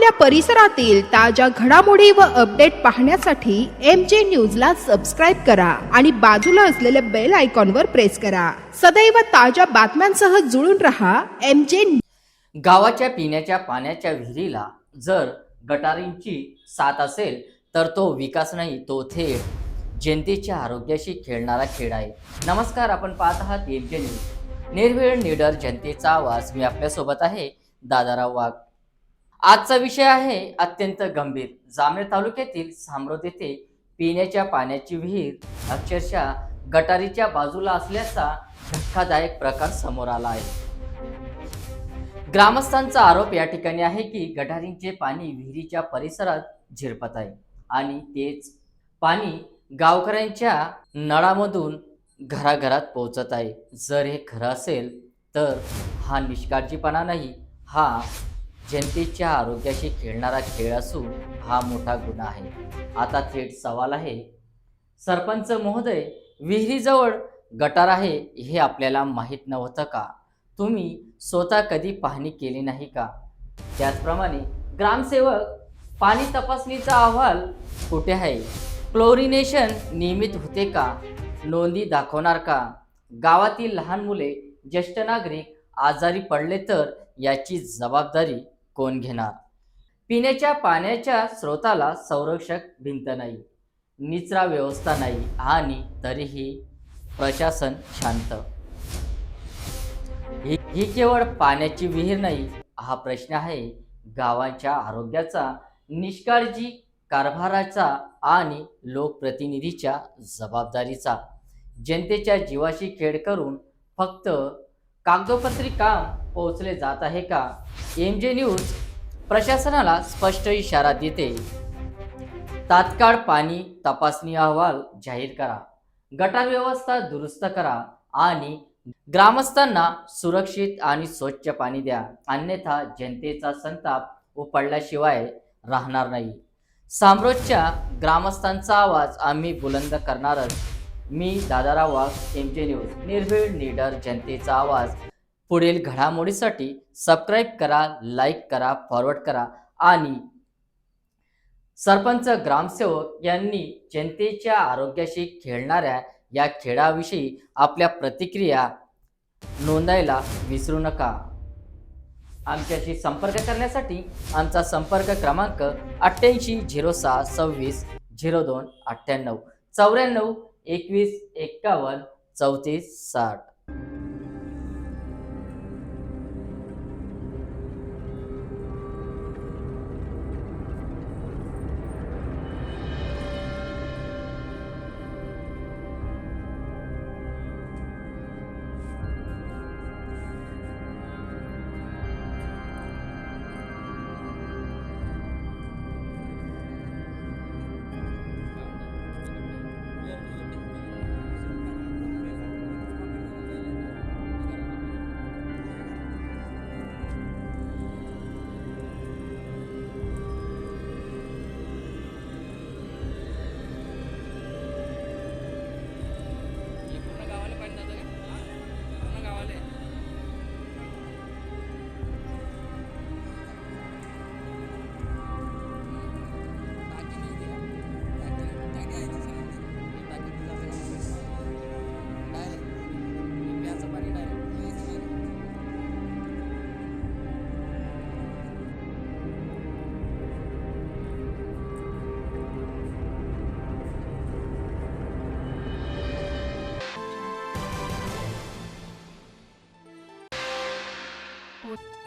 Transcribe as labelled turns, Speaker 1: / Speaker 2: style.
Speaker 1: आपल्या परिसरातील ताज्या घडामोडी व अपडेट पाहण्यासाठी MJ न्यूजला सबस्क्राईब करा आणि बाजूला असलेल्या बेल आयकॉनवर प्रेस करा. सदैव ताज्या बातम्यांसह जुळून रहा MJ.
Speaker 2: गावाच्या पिण्याच्या पाण्याच्या विहिरीला जर गटारींची साथ असेल तर तो विकास नाही, तो थेट जनतेच्या आरोग्याशी खेळणारा खेळ आहे. नमस्कार, आपण पाहत आहात MJ न्यूज, निर्भीड निडर जनतेचा आवाज. मी आपल्यासोबत आहे दादाराव वाघ. आजचा विषय आहे अत्यंत गंभीर. जामनेर तालुक्यातील साम्रोद येथे पिण्याच्या पाण्याची विहीर अक्षरशः गटारीच्या बाजूला असल्याचा धक्कादायक प्रकार समोर आला आहे. ग्रामस्थांचा आरोप या ठिकाणी आहे की गटारींचे पाणी विहिरीच्या परिसरात झिरपत आहे आणि तेच पाणी गावकऱ्यांच्या नळामधून घराघरात पोहोचत आहे. जर हे खरं असेल तर हा निष्काळजीपणा नाही, हा जनतेच्या आरोग्याशी खेळणारा खेळ असून हा मोठा गुन्हा आहे. आता थेट सवाल आहे, सरपंच महोदय, विहिरीजवळ गटार आहे हे आपल्याला माहीत नव्हतं का? तुम्ही स्वतः कधी पाहणी केली नाही का? त्याचप्रमाणे ग्रामसेवक, पाणी तपासणीचा अहवाल कुठे आहे? क्लोरिनेशन नियमित होते का? नोंदी दाखवणार का? गावातील लहान मुले, ज्येष्ठ नागरिक आजारी पडले तर याची जबाबदारी कोण घेणार? पिण्याच्या पाण्याच्या स्रोताला संरक्षक भिंत नाही, निचरा व्यवस्था नाही आणि तरीही प्रशासन शांत. ही केवळ पाण्याची विहीर नाही, हा प्रश्न आहे गावांच्या आरोग्याचा, निष्काळजी कारभाराचा आणि लोकप्रतिनिधीच्या जबाबदारीचा. जनतेच्या जीवाशी खेळ करून फक्त कागदोपत्री काम पोहोचले जात आहे का? MJ न्यूज प्रशासनाला स्पष्ट इशारा देते. तात्काळ पाणी तपासणी अहवाल जाहीर करा, गटार व्यवस्था दुरुस्त करा आणि ग्रामस्थांना सुरक्षित आणि स्वच्छ पाणी द्या, अन्यथा जनतेचा संताप उपडल्याशिवाय राहणार नाही. साम्रोदच्या ग्रामस्थांचा आवाज आम्ही बुलंद करणारच. मी दादाराव वाघ, MJ न्यूज, निर्भीड निडर जनतेचा आवाज. पुढील घडामोडीसाठी सबस्क्राईब करा, लाईक करा, फॉरवर्ड करा आणि सरपंच, ग्रामसेवक यांनी जनतेच्या आरोग्याशी खेळणाऱ्या या खेळाविषयी आपल्या प्रतिक्रिया नोंदायला विसरू नका. आमच्याशी संपर्क करण्यासाठी आमचा संपर्क क्रमांक 88 06 26 02 98 94 21 51 34 60.
Speaker 3: होत